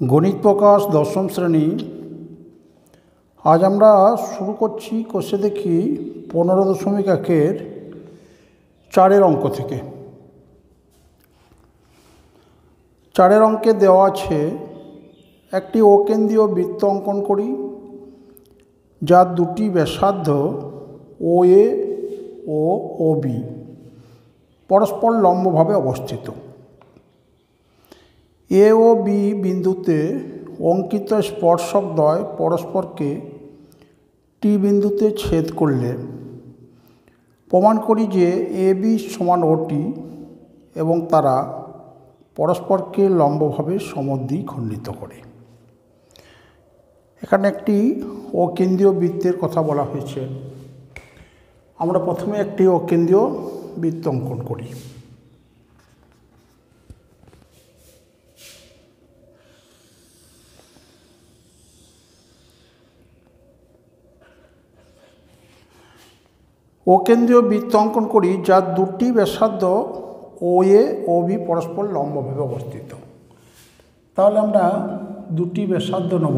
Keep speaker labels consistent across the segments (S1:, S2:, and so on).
S1: গণিত প্রকাশ দশম শ্রেণী। আজ আমরা শুরু করছি কোষে দেখি 15.1 4 অঙ্ক থেকে। 4 অঙ্কে দেওয়া আছে একটি অকেন্দ্রীয় বৃত্ত অঙ্কন করি, যার দুটি ব্যাসার্ধ OA ও OB পরস্পর লম্বভাবে অবস্থিত। A ও B বিন্দুতে অঙ্কিত স্পর্শকদ্বয় পরস্পরকে T বিন্দুতে ছেদ করলে প্রমাণ করি যে AB সমান OT এবং তারা পরস্পরকে লম্বভাবে সমদ্বিখণ্ডিত করে। এখানে একটি অকেন্দ্রীয় বৃত্তের কথা বলা হয়েছে। আমরা প্রথমে একটি অকেন্দ্রীয় বৃত্ত অঙ্কন করি। অকেন্দ্রীয় বৃত্ত অঙ্কন করি যার দুটি ব্যাসার্ধ OA ও B পরস্পর লম্বভাবে অবস্থিত। তাহলে আমরা দুটি ব্যাসার্ধ নেব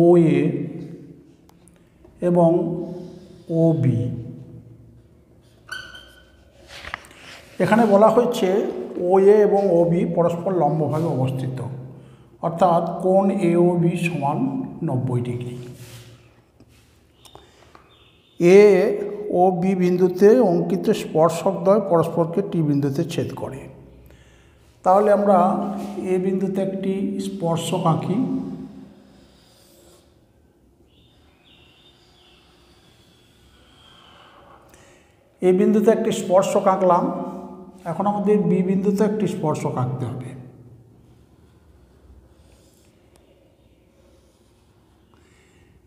S1: OA এবং OB। এখানে বলা হয়েছে OA এবং OB পরস্পর লম্বভাবে অবস্থিত, অর্থাৎ কোণ AOB সমান 90 ডিগ্রি। A ও B বিন্দুতে অঙ্কিত স্পর্শকদ্বয় পরস্পরকে T বিন্দুতে ছেদ করে। তাহলে আমরা A বিন্দুতে একটি স্পর্শক আঁকি। A বিন্দুতে একটি স্পর্শক আঁকলাম। এখন আমাদের B বিন্দুতে একটি স্পর্শক আঁকতে হবে।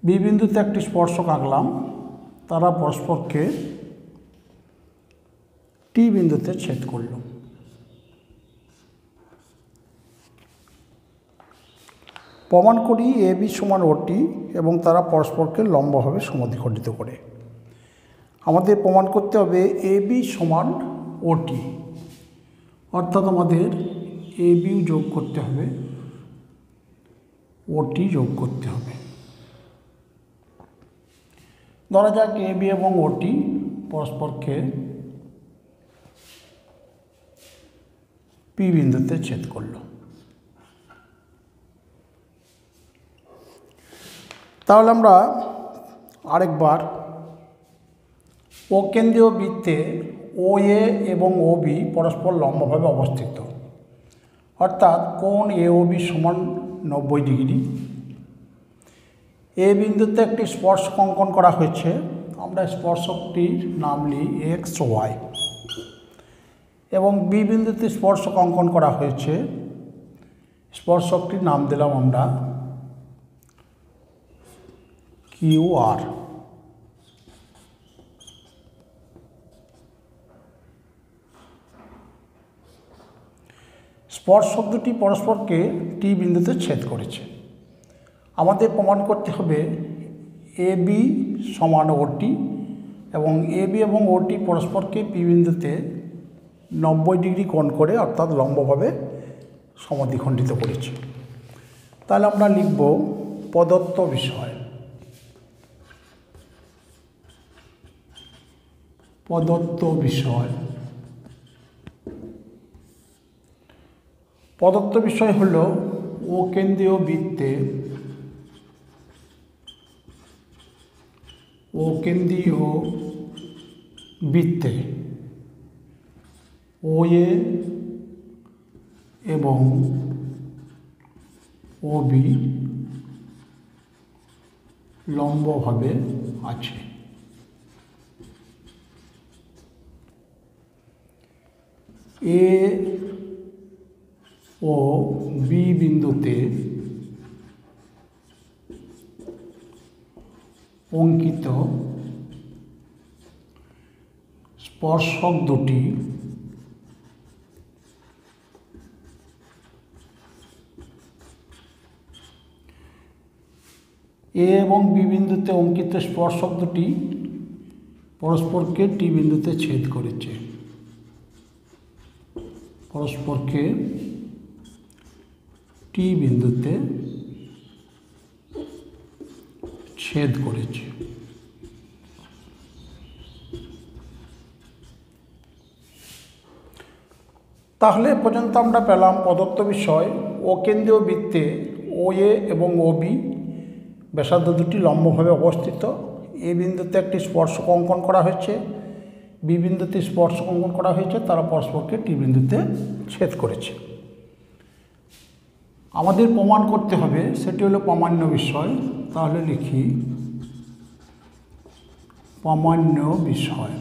S1: B বিন্দুতে একটি স্পর্শক আঁকলাম, তারা পরস্পরকে T বিন্দুতে ছেদ করল। প্রমাণ করি AB সমান OT এবং তারা পরস্পরকে লম্বভাবে সমদ্বিখণ্ডিত করে। আমাদের প্রমাণ করতে হবে AB সমান OT, অর্থাৎ আমাদের AB যোগ করতে হবে, OT যোগ করতে হবে। ধরা যাক AB এবং OT পরস্পরকে P বিন্দুতে ছেদ করল। তাহলে আমরা আরেকবার অকেন্দ্রীয় বৃত্তে OA এবং OB পরস্পর লম্বভাবে অবস্থিত, অর্থাৎ কোণ AOB সমান 90 ডিগ্রি। A বিন্দুতে একটি স্পর্শক অঙ্কন করা হয়েছে। আমরা স্পর্শকটির নাম নিই XY এবং B বিন্দুতে স্পর্শক অঙ্কন করা হয়েছে। স্পর্শকটির নাম দিলাম আমরা QR। স্পর্শক দুটি পরস্পরকে T বিন্দুতে ছেদ করেছে। আমাদের প্রমাণ করতে হবে AB সমান OT এবং AB এবং OT পরস্পরকে P বিন্দুতে 90 ডিগ্রি কোণ করে, অর্থাৎ লম্বভাবে সমদ্বিখণ্ডিত করেছে। তাহলে আমরা লিখব প্রদত্ত বিষয়। প্রদত্ত বিষয় প্রদত্ত বিষয় হল অকেন্দ্রীয় বৃত্তে OA এবং OB লম্বভাবে আছে। A ও B বিন্দুতে অঙ্কিত স্পর্শক দুটি A এবং B বিন্দুতে অঙ্কিত স্পর্শক দুটি পরস্পরকে T বিন্দুতে ছেদ করেছে। পরস্পরকে টি বিন্দুতে ছেদ করেছে। তাহলে এ পর্যন্ত আমরা পেলাম প্রদত্ত বিষয় ও কেন্দ্রীয় বৃত্তে ও এ এবং ও বি ব্যাসার্ধ দুটি লম্বভাবে অবস্থিত। এ বিন্দুতে একটি স্পর্শক অঙ্কন করা হয়েছে, বি বিন্দুতে স্পর্শক অঙ্কন করা হয়েছে, তারা পরস্পরকে টি বিন্দুতে ছেদ করেছে। আমাদের প্রমাণ করতে হবে, সেটি হলো প্রামাণ্য বিষয়। তাহলে লিখি প্রামাণ্য বিষয়।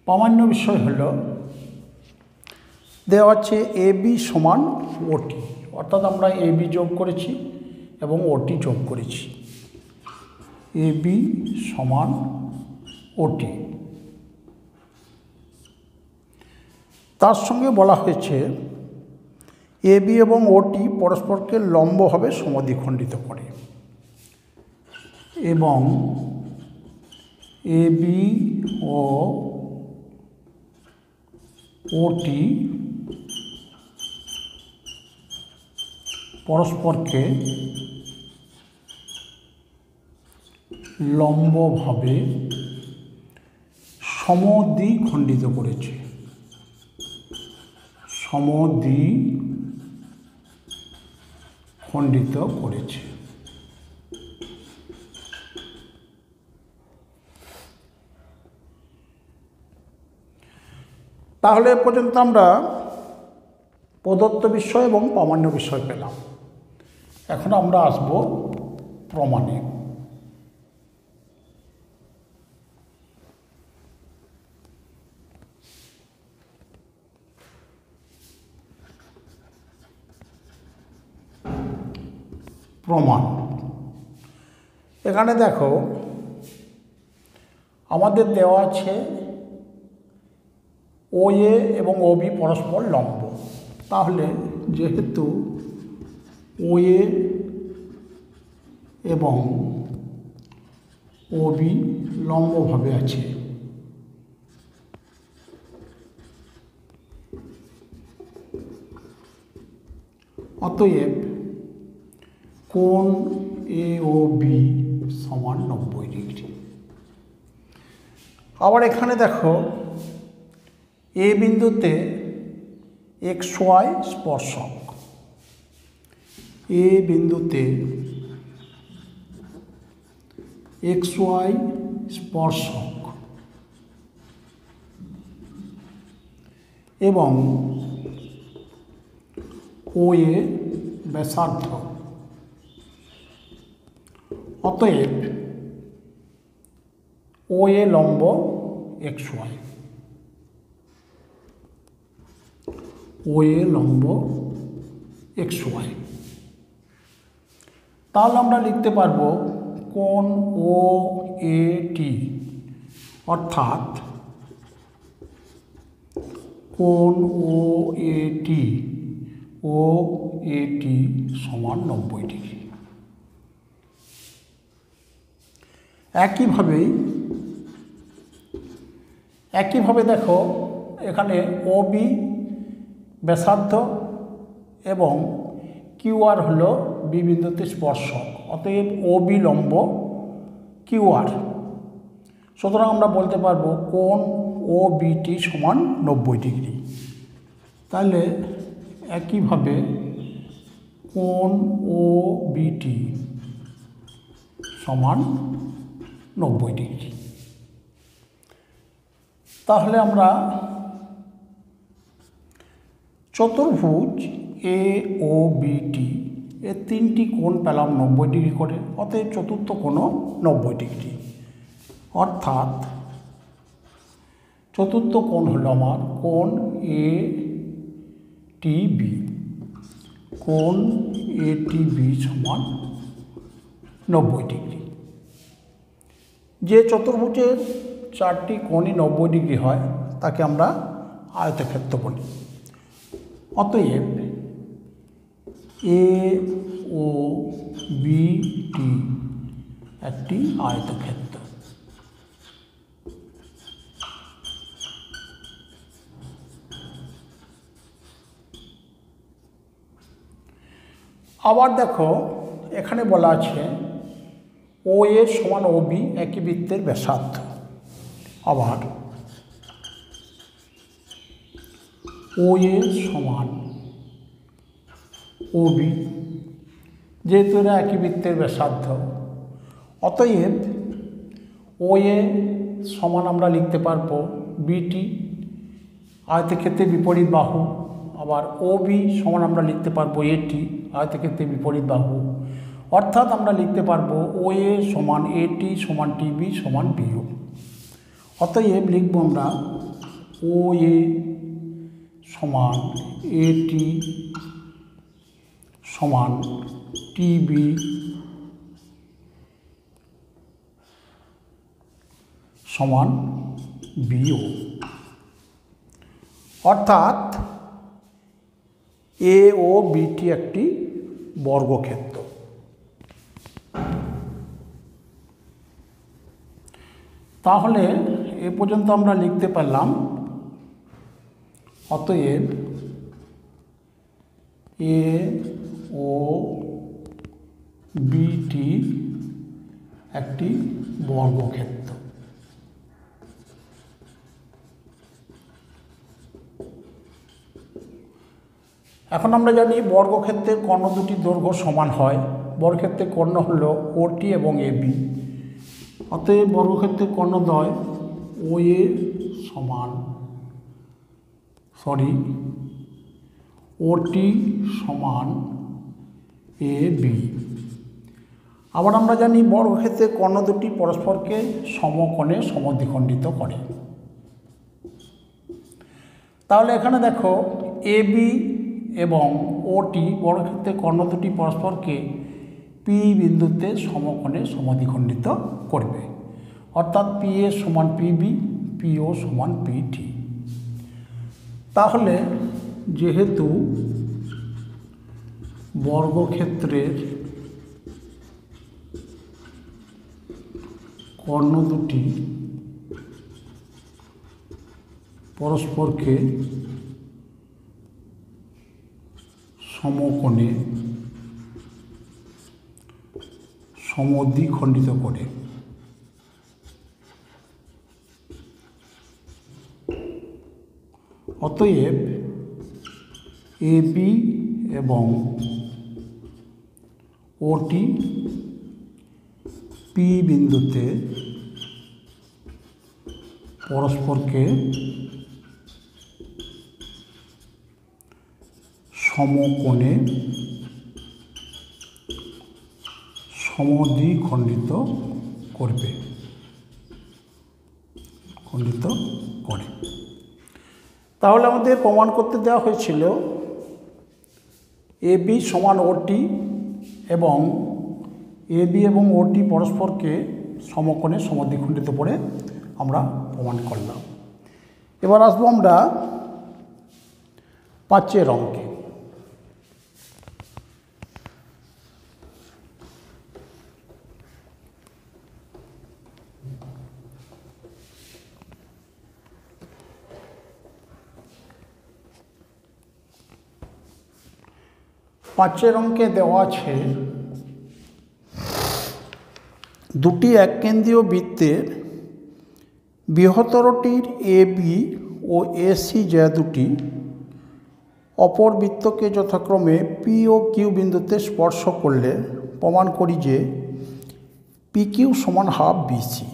S1: প্রামাণ্য বিষয় হলো দেওয়া আছে এ বি সমান ওটি, অর্থাৎ আমরা এ বি যোগ করেছি এবং ওটি যোগ করেছি। এ বি সমান ওটি। তার সঙ্গে বলা হয়েছে এ বি এবং ওটি পরস্পরকে লম্বভাবে সমদ্বিখণ্ডিত করে এবং এ বি ও ওটি পরস্পরকে লম্বভাবে সমদ্বিখণ্ডিত করেছে। সমদ্বিখণ্ডিত করেছে। তাহলে এ পর্যন্ত আমরা প্রদত্ত বিষয় এবং প্রামাণ্য বিষয় পেলাম। এখন আমরা আসব প্রমাণে। প্রমাণ। এখানে দেখো আমাদের দেওয়া আছে ও এ এবং ও বি পরস্পর লম্ব। তাহলে যেহেতু ও এ এবং ও বি লম্বভাবে আছে, অতএব কোণ এ ও বি সমান 90 ডিগ্রি। আবার এখানে দেখো এ বিন্দুতে এক্স ওয়াই স্পর্শক, এ বিন্দুতে এক্স ওয়াই স্পর্শক এবং ও এ ব্যাসার্ধ। অতএব ও এ লম্ব এক্স ওয়াই, ও এ লম্ব এক্স ওয়াই। তাহলে আমরা লিখতে পারবো কোণ ও এ টি, অর্থাৎ কোণ ও এ টি সমান 90 ডিগ্রি। একইভাবে দেখো এখানে ও বি ব্যাসার্ধ এবং কিউ আর হলো বি বিন্দুতে স্পর্শক, অতএব ও বি লম্ব কিউ আর। সুতরাং আমরা বলতে পারবো কোণ ও বিটি সমান 90 ডিগ্রি। তাহলে একইভাবে কোণ ও বিটি সমান 90 ডিগ্রি। তাহলে আমরা চতুর্ভুজ এ ও বিটি এর তিনটি কোণ পেলাম 90 ডিগ্রি করে, অতএব চতুর্থ কোণও 90 ডিগ্রি। অর্থাৎ চতুর্থ কোণ হলো আমার কোণ এ টি বি, কোণ এ টি বি সমান 90 ডিগ্রি। যে চতুর্ভুজের চারটি কোণই 90 ডিগ্রি হয় তাকে আমরা আয়তক্ষেত্র বলি। অতএব এ ও বি টি একটি আয়তক্ষেত্র। আবার দেখো এখানে বলা আছে ও এ সমান ও বি একই বৃত্তের ব্যাসার্ধ। আবার ও এ সমান ও বি, যেহেতু এরা একই বৃত্তের ব্যাসার্ধ, অতএব ও এ সমান আমরা লিখতে পারবো বিটি আয়তক্ষেত্রের বিপরীত বাহু। আবার ও বি সমান আমরা লিখতে পারবো এটি আয়তক্ষেত্রের বিপরীত বাহু। অর্থাৎ আমরা লিখতে পারবো ও এ সমান এটি সমান টিবি সমান বিও। অতএব লিখব আমরা ও এ সমান এটি সমান টিবি সমান বিও। অর্থাৎ এ ও বিটি একটি বর্গক্ষেত্র। তাহলে এ পর্যন্ত আমরা লিখতে পারলাম অতএব এ ও বিটি একটি বর্গক্ষেত্র। এখন আমরা জানি বর্গক্ষেত্রের কর্ণ দুটির দৈর্ঘ্য সমান হয়। বর্গক্ষেত্রের কর্ণ হল ওটি এবং এ বি। অতএব বর্গক্ষেত্রের কর্ণদ্বয় ও এ সমান ওটি সমান এ বি। আবার আমরা জানি বর্গক্ষেত্রের কর্ণ দুটি পরস্পরকে সমকোণে সমদ্বিখণ্ডিত করে। তাহলে এখানে দেখো এ বি এবং ওটি বর্গক্ষেত্রের কর্ণ দুটি পরস্পরকে পি বিন্দুতে সমকোণে সমদ্বিখণ্ডিত করবে। অর্থাৎ পি এ সমান পিবি, পিও সমান পিটি। তাহলে যেহেতু বর্গক্ষেত্রের কর্ণ দুটি পরস্পরকে সমকোণে সমদ্বিখণ্ডিত করে, অতএব এ বি এবং ওটি পি বিন্দুতে পরস্পরকে সমকোণে সমদ্বিখণ্ডিত করে। তাহলে আমাদের প্রমাণ করতে দেওয়া হয়েছিল এ বি সমান ওটি এবং এ বি এবং ওটি পরস্পরকে সমকোণে সমদ্বিখণ্ডিত করে আমরা প্রমাণ করলাম। এবার আসবো আমরা 5 অঙ্কে। পাঁচের অঙ্কে দেওয়া আছে দুটি এককেন্দ্রীয় বৃত্তের বৃহত্তরটির এ বি ও এসি যে দুটি অপর বৃত্তকে যথাক্রমে পি ও কিউ বিন্দুতে স্পর্শ করলে প্রমাণ করি যে পি কিউ সমান হাফ বিসি।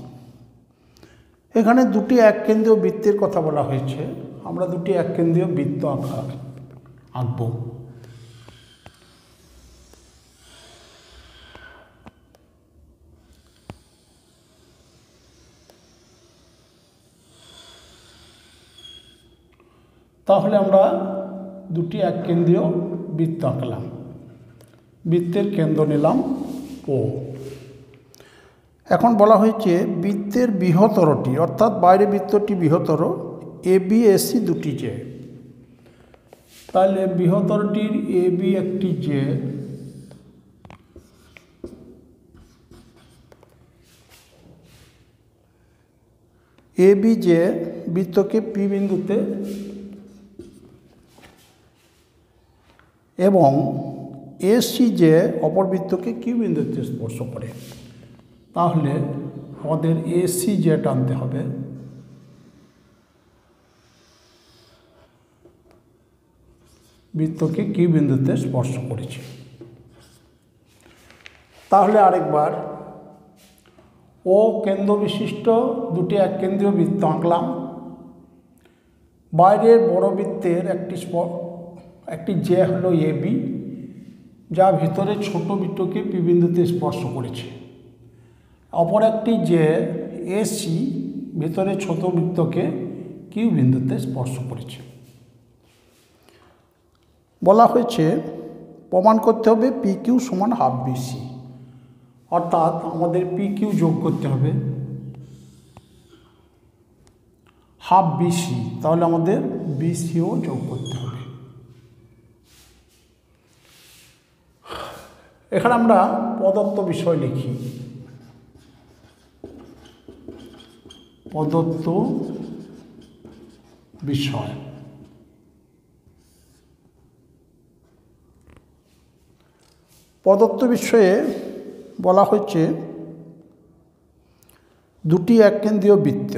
S1: এখানে দুটি এককেন্দ্রীয় বৃত্তের কথা বলা হয়েছে। আমরা দুটি এককেন্দ্রীয় বৃত্ত আঁকব। তাহলে আমরা দুটি এককেন্দ্রীয় বৃত্ত আঁকলাম। বৃত্তের কেন্দ্র নিলাম ও। এখন বলা হয়েছে বৃত্তের বৃহত্তরটি অর্থাৎ বাইরে বৃত্তটি বৃহত্তর এ বি এসি দুটি যে। তাহলে বৃহত্তরটির এ বি একটি যে, এ বি যে বৃত্তকে পি বিন্দুতে এবং এসি যে অপর বৃত্তকে কিউ বিন্দুতে স্পর্শ করে, তাহলে আমাদের এসি যে টানতে হবে, বৃত্তকে কিউ বিন্দুতে স্পর্শ করেছে। তাহলে আরেকবার ও কেন্দ্র বিশিষ্ট দুটি এককেন্দ্রীয় বৃত্ত আঁকলাম। বাইরের বড় বৃত্তের একটি যে হলো এবি, যা ভিতরে ছোট বৃত্তকে পি বিন্দুতে স্পর্শ করেছে। অপর একটি যে এসি ভিতরে ছোট বৃত্তকে কিউ বিন্দুতে স্পর্শ করেছে। বলা হয়েছে প্রমাণ করতে হবে পি কিউ সমান হাফ বিসি, অর্থাৎ আমাদের পি কিউ যোগ করতে হবে হাফ বিসি, তাহলে আমাদের বিসিও যোগ করতে হবে। এখানে আমরা প্রদত্ত বিষয় লিখি। প্রদত্ত বিষয়, প্রদত্ত বিষয়ে বলা হয়েছে দুটি এককেন্দ্রীয় বৃত্ত।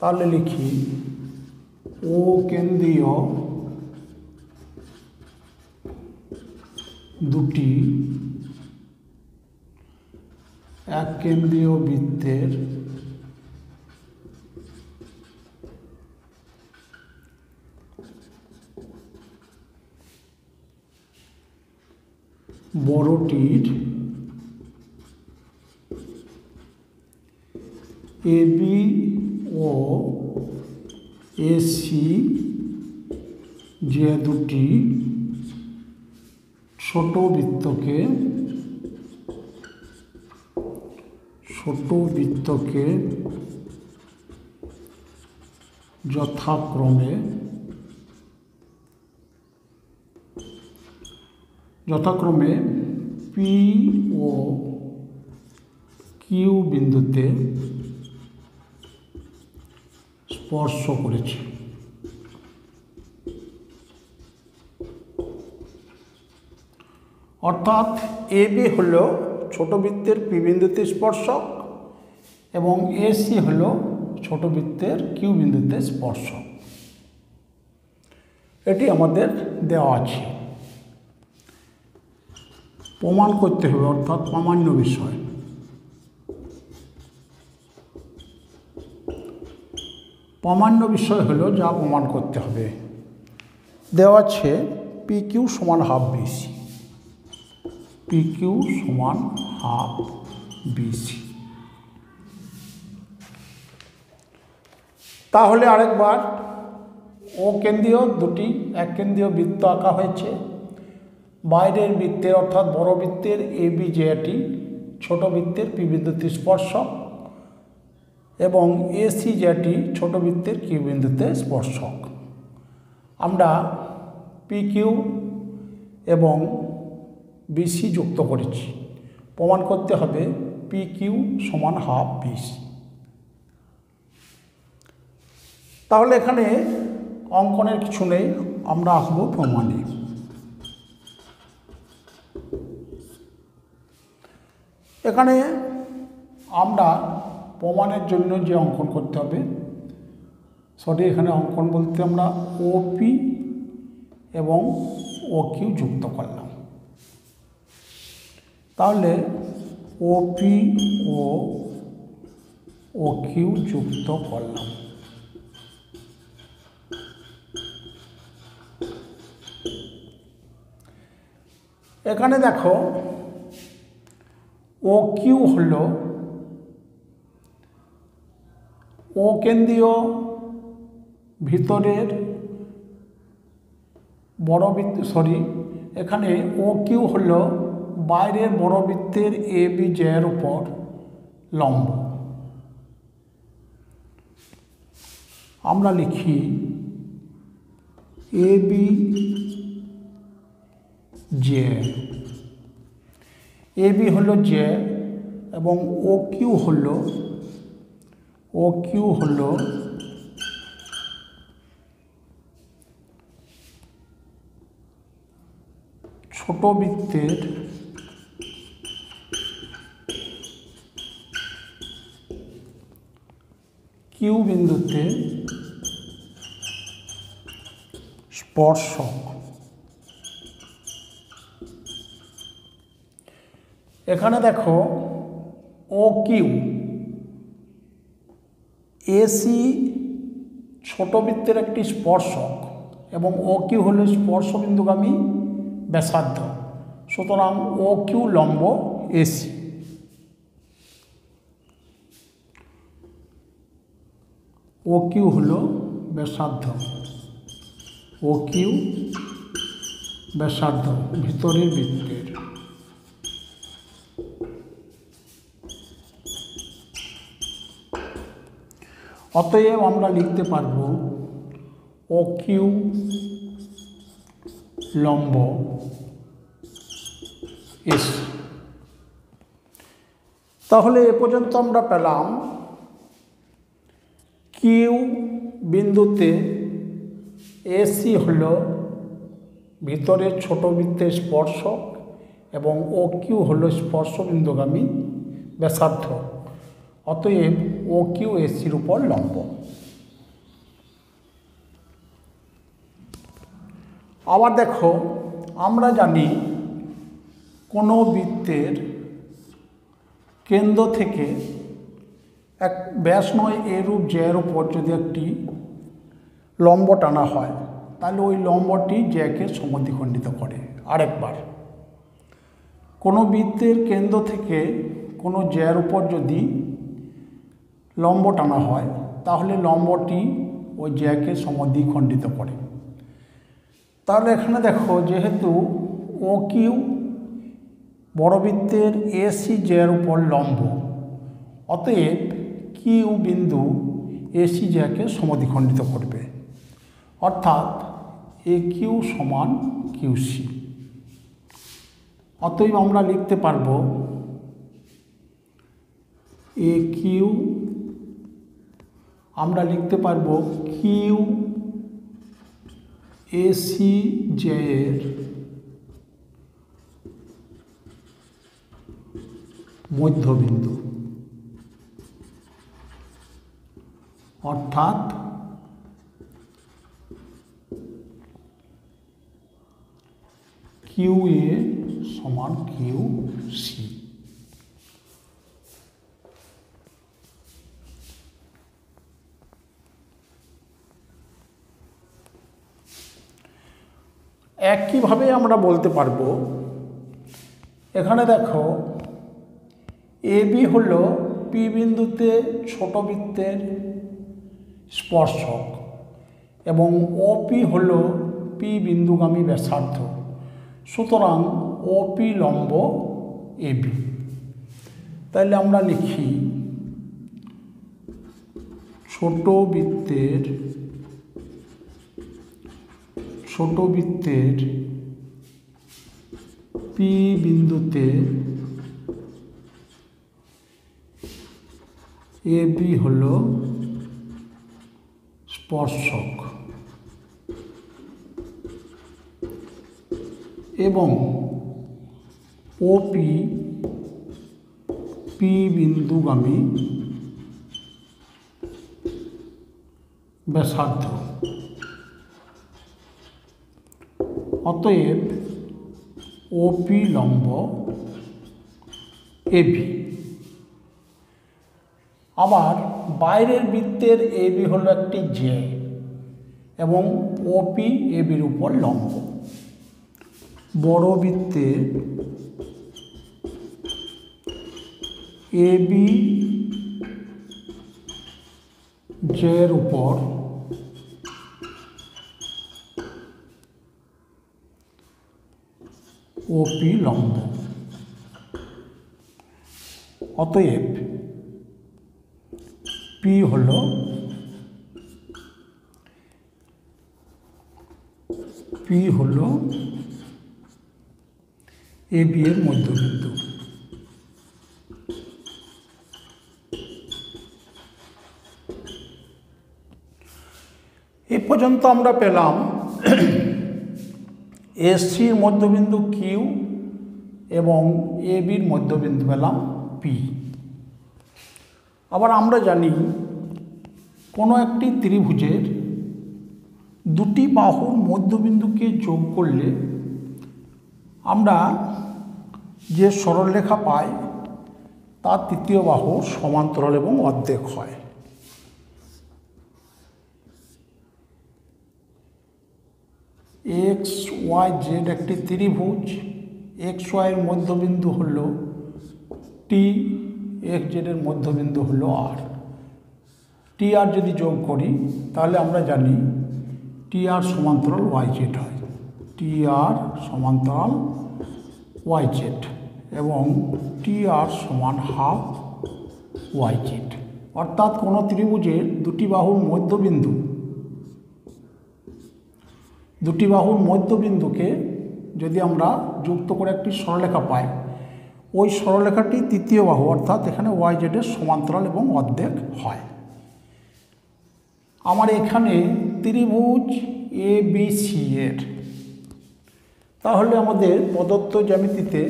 S1: তাহলে লিখি ও কেন্দ্রীয় দুটি এককেন্দ্রীয় বৃত্তের বড়টির এবি ও এসি যে দুটি ছোট বৃত্তকে যথাক্রমে পি ও কিউ বিন্দুতে স্পর্শ করেছে। অর্থাৎ এবি হল ছোট বৃত্তের পি বিন্দুতে স্পর্শক এবং এসি হল ছোট বৃত্তের কিউ বিন্দুতে স্পর্শক। এটি আমাদের দেওয়া আছে, প্রমাণ করতে হবে, অর্থাৎ প্রামাণ্য বিষয়। প্রামাণ্য বিষয় হলো যা প্রমাণ করতে হবে। দেওয়া আছে পি কিউ সমান হাফ বিসি, পি কিউ সমান হাফ বিসি। তাহলে আরেকবার ও কেন্দ্রীয় দুটি এককেন্দ্রীয় বৃত্ত আঁকা হয়েছে। বাইরের বৃত্তের অর্থাৎ বড় বৃত্তের এবি যেটি ছোট বৃত্তের পি বিন্দুতে স্পর্শক এবং এসি যেটি ছোট বৃত্তের কিউ বিন্দুতে স্পর্শক। আমরা পি কিউ এবং বিসি যুক্ত করেছি। প্রমাণ করতে হবে পি কিউ সমান হাফ বিসি। তাহলে এখানে অঙ্কনের কিছু নেই, আমরা আসবো প্রমাণে। এখানে আমরা প্রমাণের জন্য যে অঙ্কন করতে হবে, এখানে অঙ্কন বলতে আমরা ওপি এবং ও কিউ যুক্ত করলাম। তাহলে ওপি ও ও কিউ যুক্ত করলাম। এখানে দেখো ও কিউ হল ও কেন্দ্রীয় ভিতরের বড় বৃত্ত, এখানে ও কিউ হল বাইরের বড় বৃত্তের এ বি জের উপর লম্ব। আমরা লিখি A B J, A B হল জে এবং ও কিউ হল ছোট বৃত্তের কিউ বিন্দুতে স্পর্শক। এখানে দেখো ও কিউ, এসি ছোট বৃত্তের একটি স্পর্শক এবং ও কিউ হল স্পর্শবিন্দুগামী ব্যাসার্ধ, সুতরাং ও কিউ লম্ব এসি। ও কিউ হল ব্যাসার্ধ, ও কিউ ব্যাসার্ধ ভিতরের বৃত্তের। অতএব আমরা লিখতে পারব ও কিউ লম্ব এসি। তাহলে এ পর্যন্ত আমরা পেলাম কিউ বিন্দুতে এসি হল ভিতরের ছোট বৃত্তের স্পর্শক এবং ও কিউ হল স্পর্শবিন্দুগামী ব্যাসার্ধ। অতএব ও কিউ এসির উপর লম্ব। আবার দেখো, আমরা জানি কোনো বৃত্তের কেন্দ্র থেকে এক ব্যাস নয় এ রূপ জ্যার উপর যদি একটি লম্ব টানা হয় তাহলে ওই লম্বটি জ্যাকে সমদ্বিখণ্ডিত করে। আরেকবার, কোনো বৃত্তের কেন্দ্র থেকে কোনো জ্যার উপর যদি লম্ব টানা হয় তাহলে লম্বটি ওই জ্যাকে সমদ্বিখণ্ডিত করে। তাহলে এখানে দেখো, যেহেতু ও কিউ বড় বৃত্তের এসি জ্যার উপর লম্ব, অতএব কিউ বিন্দু এসি জ্যাকে সমদ্বিখণ্ডিত করবে, অর্থাৎ এ কিউ সমান কিউসি। অতএব আমরা লিখতে পারব এ কিউ, আমরা লিখতে পারব কিউ এসি জ্যায়ের মধ্যবিন্দু, অর্থাৎ কিউ এ সমান কিউ সি। একইভাবে আমরা বলতে পারবো, এখানে দেখো এ বি হল পি বিন্দুতে ছোট বৃত্তের স্পর্শক এবং ও পি হল পি বিন্দুগামী ব্যাসার্ধ, সুতরাং ও পি লম্ব এ বি। তাহলে আমরা লিখি ছোট বৃত্তের পি বিন্দুতে এ বি হল স্পর্শক এবং ও পি পি বিন্দুগামী ব্যাসার্ধ। অতএব ও পি লম্ব এ বি। আবার বাইরের বৃত্তের এ বি হল একটি জে এবং ও পি এ বির উপর লম্ব। বড় বৃত্তের এ বি জের উপর ও পি লম্ব। অতএব পি হল এ বি এর মধ্যবিন্দু। এ পর্যন্ত আমরা পেলাম এসসির মধ্যবিন্দু কিউ এবং এ বির মধ্যবিন্দু পেলাম পি। আবার আমরা জানি কোনো একটি ত্রিভুজের দুটি বাহুর মধ্যবিন্দুকে যোগ করলে আমরা যে সরলরেখা পাই তার তৃতীয় বাহু সমান্তরাল এবং অর্ধেক হয়। এক্স ওয়াই জেড একটি ত্রিভুজ, এক্স ওয়াইয়ের মধ্যবিন্দু হল টি, এক্স জেডের মধ্যবিন্দু হল আর। টি আর যদি যোগ করি তাহলে আমরা জানি টি আর সমান্তরাল ওয়াই জেড হয়, টি আর সমান্তরাল ওয়াই জেড এবং টি আর সমান হাফ ওয়াই জেড। অর্থাৎ কোনো ত্রিভুজের দুটি বাহুর মধ্যবিন্দুকে যদি আমরা যুক্ত করে একটি সরলরেখা পাই, ওই সরলরেখাটি তৃতীয় বাহু অর্থাৎ এখানে ওয়াই জেডের সমান্তরাল এবং অর্ধেক হয়। আমার এখানে ত্রিভুজ এ বি সি এর, তাহলে আমাদের প্রদত্ত জ্যামিতিতে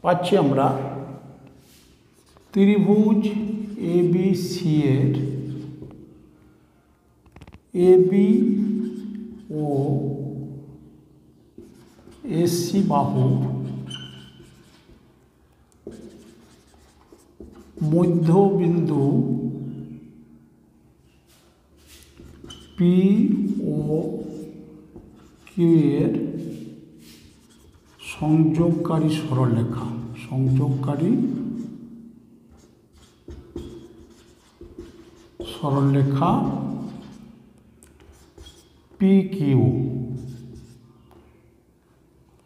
S1: পাচ্ছি আমরা ত্রিভুজ এ বি সি এর এ বি ও এসসি বাহু মধ্যবিন্দু পি ও কিউ এর সংযোগকারী সরলরেখা পি কিউ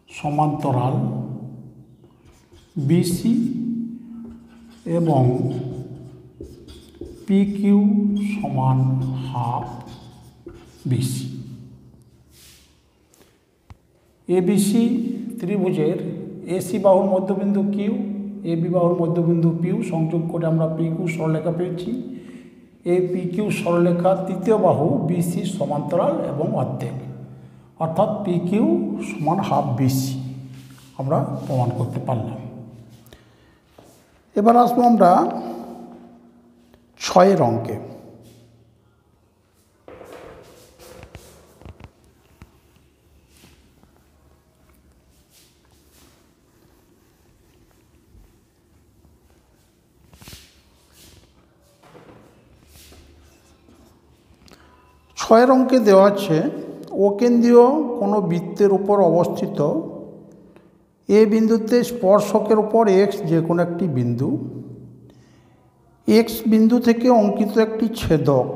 S1: সমান্তরাল বিসি এবং পি কিউ সমান হাফ বিসি। এবিসি ত্রিভুজের এসি বাহুর মধ্যবিন্দু কিউ, এবি বাহুর মধ্যবিন্দু পিউ সংযোগ করে আমরা পি কিউ সরলরেখা পেয়েছি। এই পি কিউ সরলরেখার তৃতীয় বাহু বিসি সমান্তরাল এবং অর্ধেক, অর্থাৎ পি কিউ সমান হাফ বিসি আমরা প্রমাণ করতে পারলাম। এবার আসবো আমরা 6 অঙ্কে। অঙ্কে দেওয়া আছে অকেন্দ্রীয় কোনো বৃত্তের উপর অবস্থিত এ বিন্দুতে স্পর্শকের উপর এক্স যে কোনো একটি বিন্দু, এক্স বিন্দু থেকে অঙ্কিত একটি ছেদক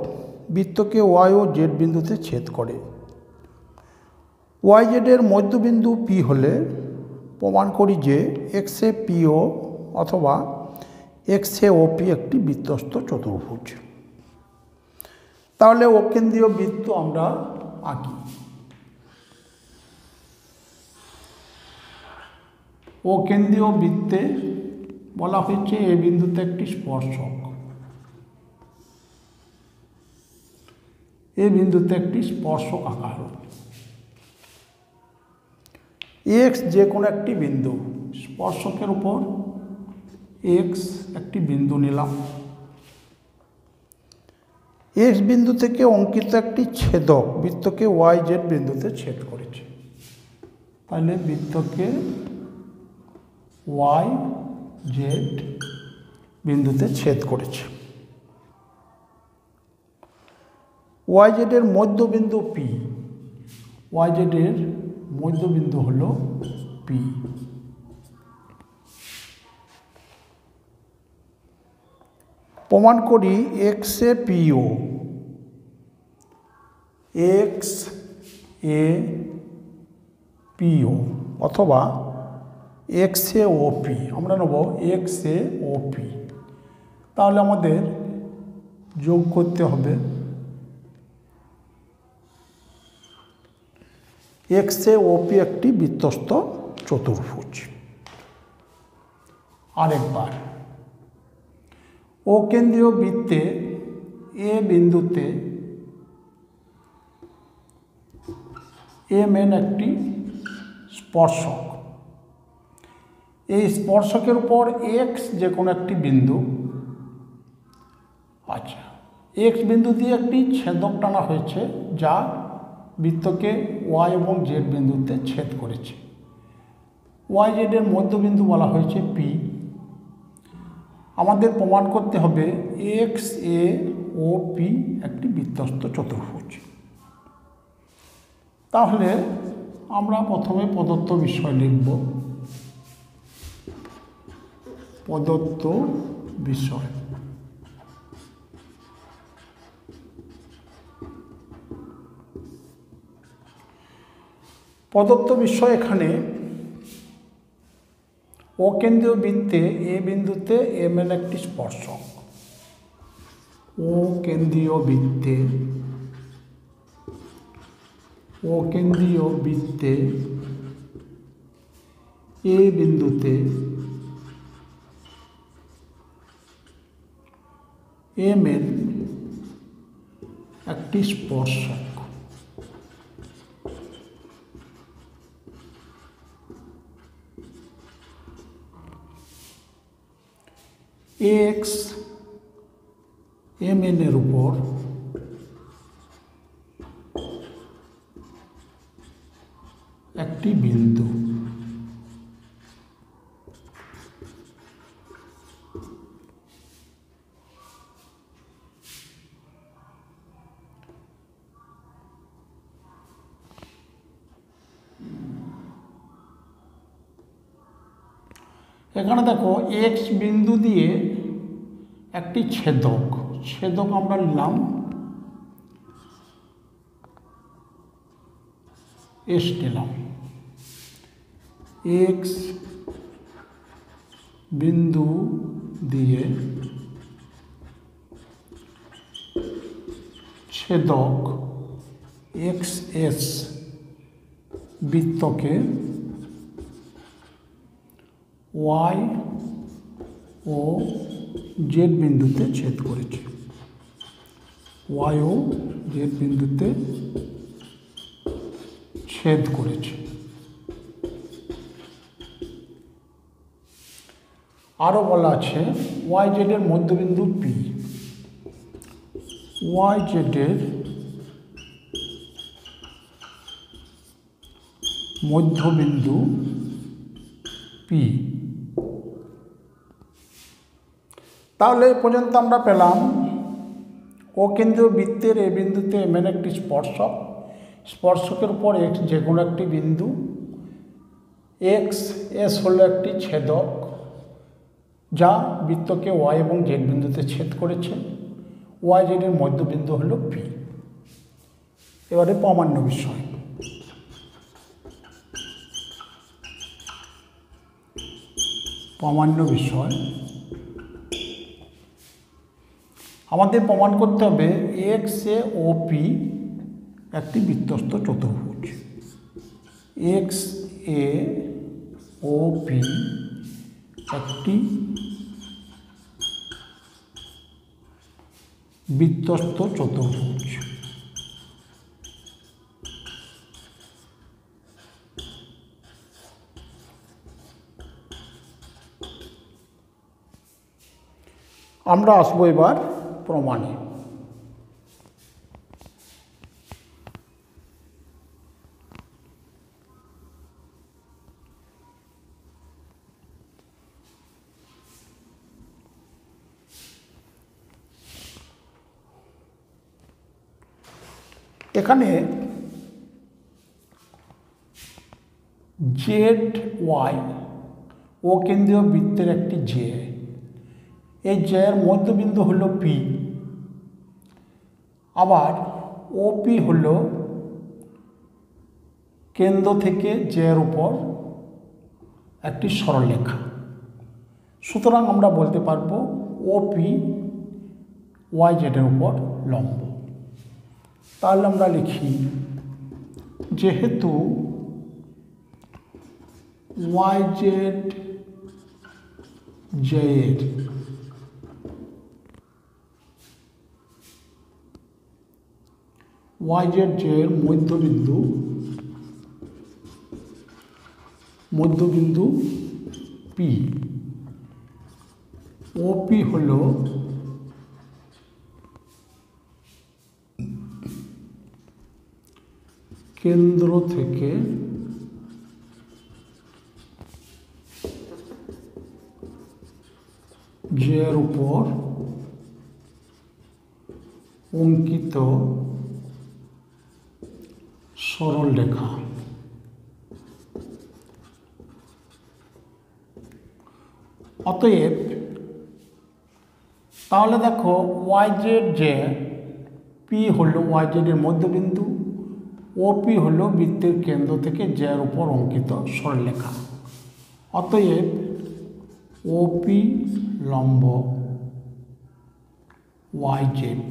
S1: বৃত্তকে ওয়াই ও জেড বিন্দুতে ছেদ করে। ওয়াই জেডের মধ্যবিন্দু পি হলে প্রমাণ করি যে এক্সে পিও অথবা এক্সে ওপি একটি বৃত্তস্থ চতুর্ভুজ। তাহলে অকেন্দ্রীয় বৃত্ত আমরা আঁকি। অকেন্দ্রীয় বৃত্তে বলা হয়েছে এ বিন্দুতে একটি স্পর্শক, এ বিন্দুতে একটি স্পর্শক আঁকা হল। এক্স যে কোনো একটি বিন্দু, স্পর্শকের উপর এক্স একটি বিন্দু নিলাম। এক্স বিন্দু থেকে অঙ্কিত একটি ছেদক বৃত্তকে ওয়াই জেড বিন্দুতে ছেদ করেছে। তাহলে বৃত্তকে ওয়াই জেড বিন্দুতে ছেদ করেছে। ওয়াই জেডের মধ্যবিন্দু পি, ওয়াই জেডের মধ্যবিন্দু হল পি। প্রমাণ করি এক্সে পিও, এক্স এ পিও অথবা এক্সে ওপি, আমরা নেব এক্সে ওপি। তাহলে আমাদের যোগ করতে হবে এক্সে ওপি একটি বৃত্তস্থ চতুর্ভুজ। আরেকবার অকেন্দ্রীয় বৃত্তে এ বিন্দুতে এম এন একটি স্পর্শক। এই স্পর্শকের উপর এক্স যে কোনো একটি বিন্দু, আচ্ছা এক্স বিন্দু দিয়ে একটি ছেদক টানা হয়েছে যা বৃত্তকে ওয়াই এবং জেড বিন্দুতে ছেদ করেছে। ওয়াই জেডের মধ্যবিন্দু বলা হয়েছে পি। আমাদের প্রমাণ করতে হবে এক্স এ ও পি একটি বৃত্তস্থ চতুর্ভুজ। তাহলে আমরা প্রথমে প্রদত্ত বিষয় লিখব। প্রদত্ত বিষয়, প্রদত্ত বিষয় এখানে অকেন্দ্রীয় বৃত্তে এ বিন্দুতে এম এন একটি স্পর্শক। অকেন্দ্রীয় বৃত্তে এ বিন্দুতে এম এন একটি স্পর্শক। এক্স এম এন এর উপর একটি বিন্দু। এখানে দেখো এক্স বিন্দু দিয়ে একটি ছেদক আমরা নিলাম এস নিলাম। এক্স বিন্দু দিয়ে ছেদক এক্স এস বৃত্তকে ওয়াই ও জেড বিন্দুতে ছেদ করেছে। ওয়াই ও জেড বিন্দুতে ছেদ করেছে। আরও বলা আছে ওয়াই জেডের মধ্যবিন্দু পি। ওয়াই জেডের মধ্যবিন্দু পি। তাহলে এই পর্যন্ত আমরা পেলাম অকেন্দ্রীয় বৃত্তের এ বিন্দুতে এম এন একটি স্পর্শক, স্পর্শকের উপর এক্স যে কোনো একটি বিন্দু, এক্স এস হলো একটি ছেদক যা বৃত্তকে ওয়াই এবং জেড বিন্দুতে ছেদ করেছে। ওয়াই জেডের মধ্যবিন্দু হলো পি। এবারে প্রামাণ্য বিষয়। আমাদের প্রমাণ করতে হবে এক্স এ ও পি একটি বৃত্তস্থ চতুর্ভুজ। এক্স এ ও পি একটি বৃত্তস্থ চতুর্ভুজ। আমরা আসবো এবার প্রমাণে। এখানে জেড ওয়াই ও কেন্দ্রীয় বৃত্তের একটি জে, এই জের মধ্যবিন্দু হলো পি। আবার ওপি হলো কেন্দ্র থেকে জের উপর একটি সরলরেখা। সুতরাং আমরা বলতে পারবো ওপি ওয়াই জেডের উপর লম্ব। তাহলে আমরা লিখি যেহেতু Y Z Z Y Z জের মধ্যবিন্দু মধ্যবিন্দু পি, ওপি হল কেন্দ্র থেকে জের উপর অঙ্কিত সরল রেখা। অতএব তাহলে দেখো ওয়াইজেড যে পি হলো ওয়াইজেডের মধ্যবিন্দু, ওপি হলো বৃত্তের কেন্দ্র থেকে জের উপর অঙ্কিত সরলরেখা। অতএব ওপি লম্ব ওয়াইজেড,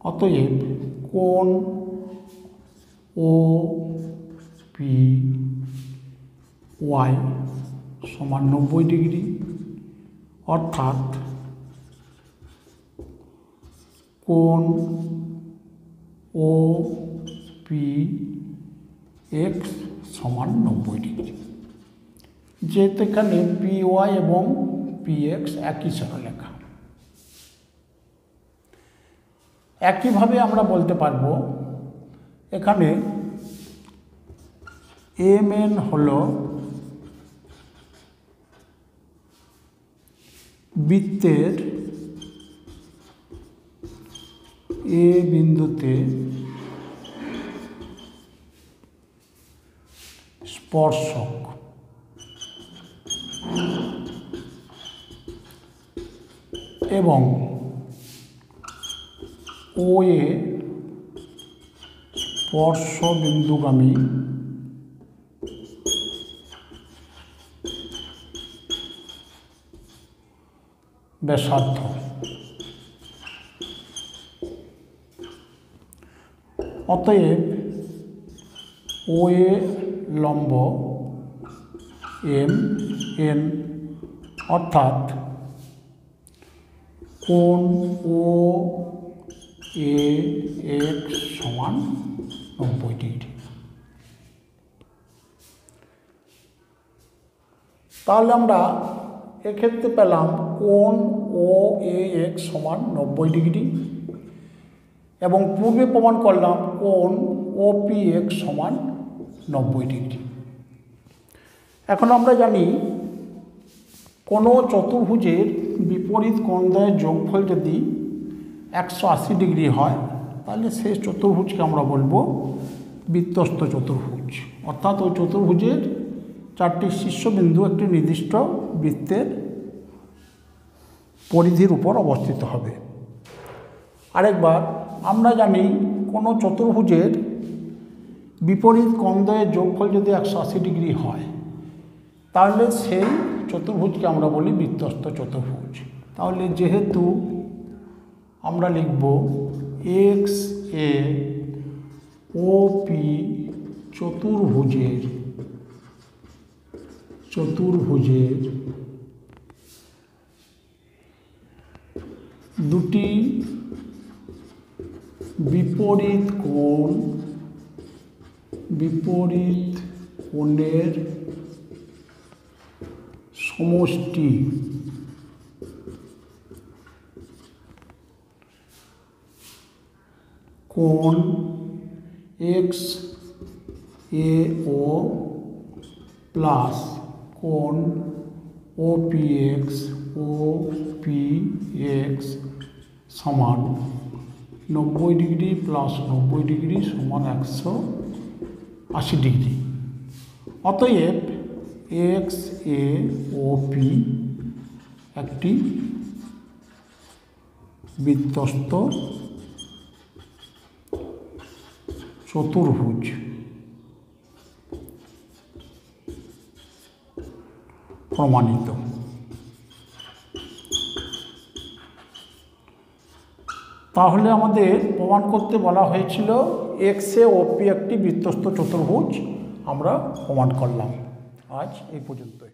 S1: অতএব কোণ ও পি ওয়াই সমান 90 ডিগ্রি, অর্থাৎ কোণ ও পি এক্স সমান 90 ডিগ্রি। যেহেতু এখানে পি ওয়াই এবং পি এক্স একই সরলরেখা। একইভাবে আমরা বলতে পারবো এখানে এম এন হল বৃত্তের এ বিন্দুতে স্পর্শক, এবং ও এ স্পর্শ বিন্দুগামী ব্যাসার্ধ। অতএব ও এ লম্ব এম এন, অর্থাৎ কোণ ও এ এক্স সমান 90 ডিগ্রি। তাহলে আমরা এক্ষেত্রে পেলাম কোণ ও এ এক্স সমান 90 ডিগ্রি, এবং পূর্বে প্রমাণ করলাম কোণ ও পি এক্স সমান 90 ডিগ্রি। এখন আমরা জানি কোনো চতুর্ভুজের বিপরীত কোণদ্বয়ের যোগফল যদি 180 ডিগ্রি হয়, তাহলে সেই চতুর্ভুজকে আমরা বলবো বৃত্তস্থ চতুর্ভুজ। অর্থাৎ ওই চতুর্ভুজের 4টি শীর্ষবিন্দু একটি নির্দিষ্ট বৃত্তের পরিধির উপর অবস্থিত হবে। আরেকবার আমরা জানি কোনো চতুর্ভুজের বিপরীত কোণদ্বয়ের যোগফল যদি 180 ডিগ্রি হয়, তাহলে সেই চতুর্ভুজকে আমরা বলি বৃত্তস্থ চতুর্ভুজ। তাহলে যেহেতু আমরা লিখব এক্স এ ও পি চতুর্ভুজের দুটি বিপরীত কোণের সমষ্টি কোণ এক্স এ ও প্লাস কোণ ও পি এক্স সমান 90 ডিগ্রি প্লাস 90 ডিগ্রি সমান 180 ডিগ্রি। অতএব এক্স এ ও পি একটি বৃত্তস্থ চতুর্ভুজ। প্রমাণিত। তাহলে আমাদের প্রমাণ করতে বলা হয়েছিল এক্স এ ও পি একটি বৃত্তস্থ চতুর্ভুজ, আমরা প্রমাণ করলাম। আজ এই পর্যন্তই।